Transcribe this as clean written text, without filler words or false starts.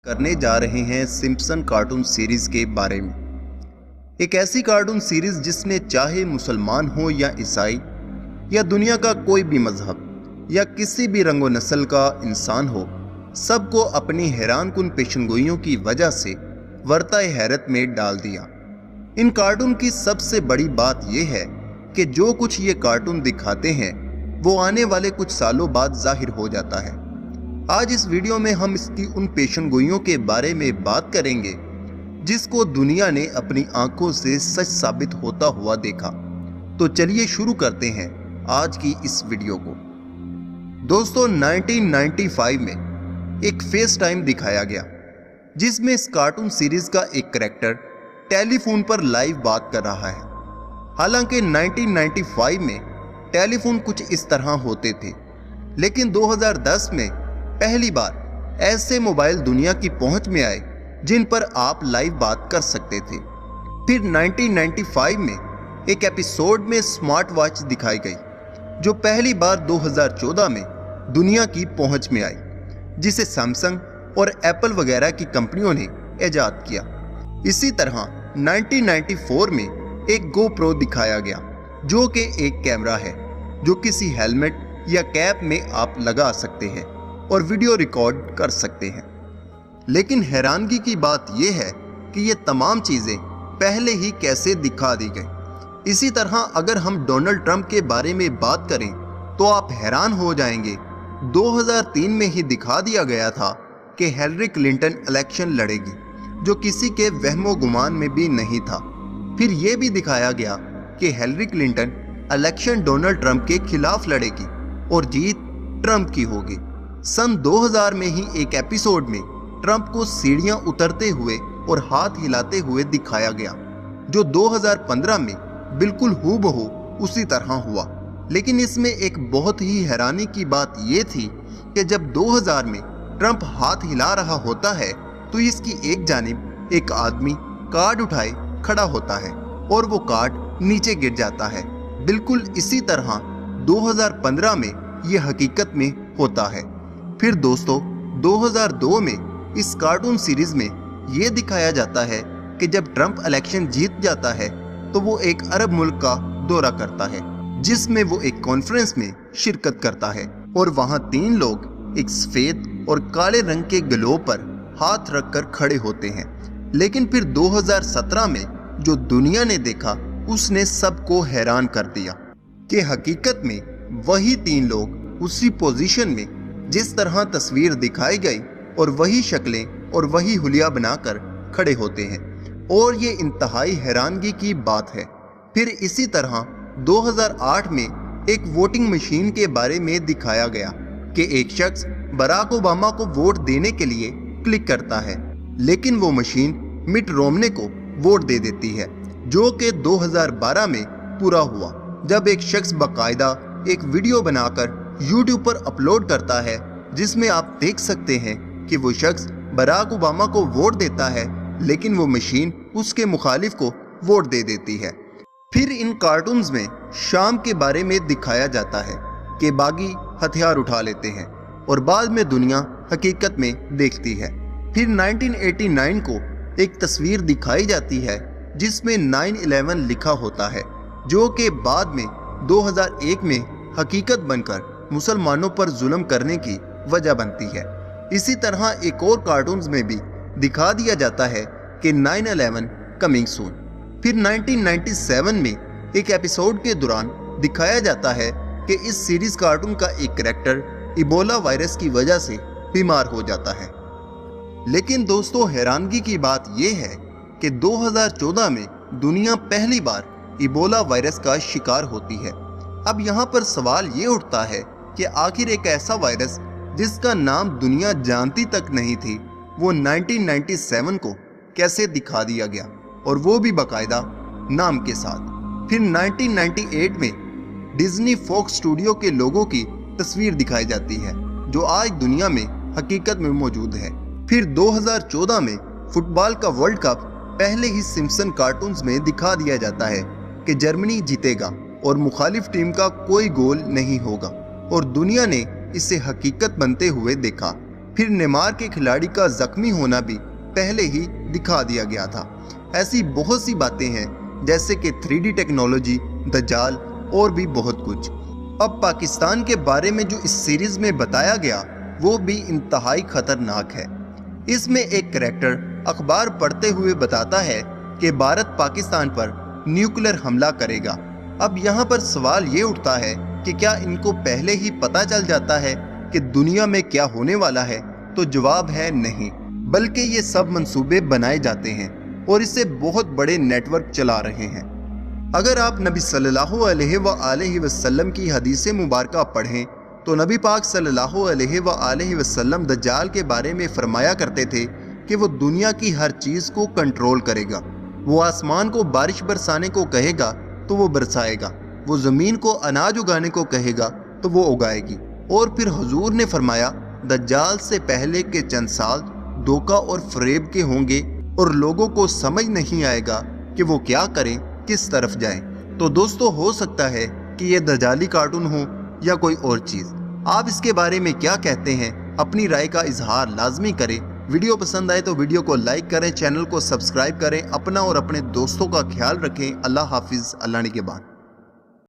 करने जा रहे हैं सिम्पसन कार्टून सीरीज के बारे में। एक ऐसी कार्टून सीरीज जिसने चाहे मुसलमान हो या ईसाई या दुनिया का कोई भी मजहब या किसी भी रंगो नस्ल का इंसान हो, सबको अपनी हैरानकुन पेशनगोइयों की वजह से वर्ताए हैरत में डाल दिया। इन कार्टून की सबसे बड़ी बात यह है कि जो कुछ ये कार्टून दिखाते हैं वो आने वाले कुछ सालों बाद जाहिर हो जाता है। आज इस वीडियो में हम इसकी उन पेशनगोइयों के बारे में बात करेंगे जिसको दुनिया ने अपनी आंखों से सच साबित होता हुआ देखा। तो चलिए शुरू करते हैं आज की इस वीडियो को। दोस्तों, 1995 में एक फेस टाइम दिखाया गया जिसमें इस कार्टून सीरीज का एक कैरेक्टर टेलीफोन पर लाइव बात कर रहा है। हालांकि 1995 में टेलीफोन कुछ इस तरह होते थे, लेकिन 2010 में पहली बार ऐसे मोबाइल दुनिया की पहुंच में आए जिन पर आप लाइव बात कर सकते थे। फिर 1995 में एक एपिसोड में स्मार्ट वॉच दिखाई गई जो पहली बार 2014 में दुनिया की पहुंच में आई, जिसे सैमसंग और एप्पल वगैरह की कंपनियों ने इजाद किया। इसी तरह 1994 में एक GoPro दिखाया गया जो कि एक कैमरा है जो किसी हेलमेट या कैप में आप लगा सकते हैं और वीडियो रिकॉर्ड कर सकते हैं। लेकिन हैरानगी की बात यह है कि ये तमाम चीज़ें पहले ही कैसे दिखा दी गई। इसी तरह अगर हम डोनाल्ड ट्रंप के बारे में बात करें तो आप हैरान हो जाएंगे। 2003 में ही दिखा दिया गया था कि हिलरी क्लिंटन इलेक्शन लड़ेगी, जो किसी के वहमो गुमान में भी नहीं था। फिर यह भी दिखाया गया कि Hillary Clinton election Donald Trump के खिलाफ लड़ेगी और जीत ट्रंप की होगी। सन 2000 में ही एक एपिसोड में ट्रंप को सीढ़ियां उतरते हुए और हाथ हिलाते हुए दिखाया गया, जो 2015 में बिल्कुल हूबहू उसी तरह हुआ। लेकिन इसमें एक बहुत ही हैरानी की बात यह थी कि जब 2000 में ट्रंप हाथ हिला रहा होता है तो इसकी एक जानिब एक आदमी कार्ड उठाए खड़ा होता है और वो कार्ड नीचे गिर जाता है। बिल्कुल इसी तरह 2015 में यह हकीकत में होता है। फिर दोस्तों, 2002 में इस कार्टून सीरीज में यह दिखाया जाता है कि जब ट्रंप इलेक्शन जीत जाता है तो वो एक अरब मुल्क का दौरा करता है जिसमें वो एक कॉन्फ्रेंस में शिरकत करता है और वहां 3 लोग एक सफेद और काले रंग के ग्लोब पर हाथ रखकर खड़े होते हैं। लेकिन फिर 2017 में जो दुनिया ने देखा उसने सबको हैरान कर दिया कि हकीकत में वही 3 लोग उसी पोजीशन में जिस तरह तस्वीर दिखाई गई और वही शक्लें और वही हुलिया बनाकर खड़े होते हैं, और ये इंतहाई हैरानगी की बात है। फिर इसी तरह 2008 में एक वोटिंग मशीन के बारे में दिखाया गया कि एक शख्स बराक ओबामा को वोट देने के लिए क्लिक करता है, लेकिन वो मशीन मिट रोमने को वोट दे देती है, जो कि 2012 में पूरा हुआ जब एक शख्स बाकायदा एक वीडियो बनाकर YouTube पर अपलोड करता है जिसमें आप देख सकते हैं कि वो शख्स बराक ओबामा को वोट देता है, लेकिन वो मशीन उसके मुखालिफ को वोट दे देती है। फिर इन कार्टून्स में शाम के बारे में दिखाया जाता है कि बागी हथियार उठा लेते हैं और बाद में दुनिया हकीकत में देखती है। फिर 1989 को एक तस्वीर दिखाई जाती है जिसमें 9/11 लिखा होता है, जो कि बाद में 2001 में हकीकत बनकर मुसलमानों पर जुल्म करने की वजह बनती है। इसी तरह एक और कार्टून्स में भी दिखा दिया जाता है कि 9/11 कमिंग सून। फिर 1997 में एक एपिसोड के दौरान दिखाया जाता है कि इस सीरीज कार्टून का एक कैरेक्टर इबोला वायरस की वजह से बीमार हो जाता है। लेकिन दोस्तों, हैरानगी की बात यह है कि 2014 में दुनिया पहली बार इबोला वायरस का शिकार होती है। अब यहाँ पर सवाल ये उठता है कि आखिर एक ऐसा वायरस जिसका नाम दुनिया जानती तक नहीं थी, वो 1997 को कैसे दिखा दिया गया, और वो भी बाकायदा नाम के साथ। फिर 1998 में डिज्नी फॉक्स स्टूडियो के लोगों की तस्वीर दिखाई जाती है जो आज दुनिया में हकीकत में मौजूद है। फिर 2014 में फुटबॉल का वर्ल्ड कप पहले ही सिम्पसन कार्टून्स में दिखा दिया जाता है कि जर्मनी जीतेगा और मुखालिफ टीम का कोई गोल नहीं होगा, और दुनिया ने इसे हकीकत बनते हुए देखा। फिर नेमार के खिलाड़ी का जख्मी होना भी पहले ही दिखा दिया गया था। ऐसी बहुत सी बातें हैं जैसे कि 3D टेक्नोलॉजी, दज्जाल और भी बहुत कुछ। अब पाकिस्तान के बारे में जो इस सीरीज में बताया गया वो भी इंतहाई खतरनाक है। इसमें एक करैक्टर अखबार पढ़ते हुए बताता है कि भारत पाकिस्तान पर न्यूक्लियर हमला करेगा। अब यहाँ पर सवाल ये उठता है कि क्या इनको पहले ही पता चल जाता है कि दुनिया में क्या होने वाला है? तो जवाब है नहीं, बल्कि ये सब मंसूबे बनाए जाते हैं और इससे बहुत बड़े नेटवर्क चला रहे हैं। अगर आप नबी सल्लल्लाहु अलैहि वसल्लम की हदीस मुबारक पढ़ें तो नबी पाक सल्लल्लाहु अलैहि वसल्लम दज्जाल के बारे में फरमाया करते थे कि वो दुनिया की हर चीज़ को कंट्रोल करेगा। वो आसमान को बारिश बरसाने को कहेगा तो वो बरसाएगा, वो ज़मीन को अनाज उगाने को कहेगा तो वो उगाएगी। और फिर हुजूर ने फरमाया दज्जाल से पहले के चंद साल धोखा और फरेब के होंगे और लोगों को समझ नहीं आएगा कि वो क्या करें, किस तरफ जाएं। तो दोस्तों, हो सकता है कि ये दज्जाली कार्टून हो या कोई और चीज़। आप इसके बारे में क्या कहते हैं? अपनी राय का इजहार लाजमी करें। वीडियो पसंद आए तो वीडियो को लाइक करें, चैनल को सब्सक्राइब करें। अपना और अपने दोस्तों का ख्याल रखें। अल्लाह हाफिज़। अल्लाह निगहबान।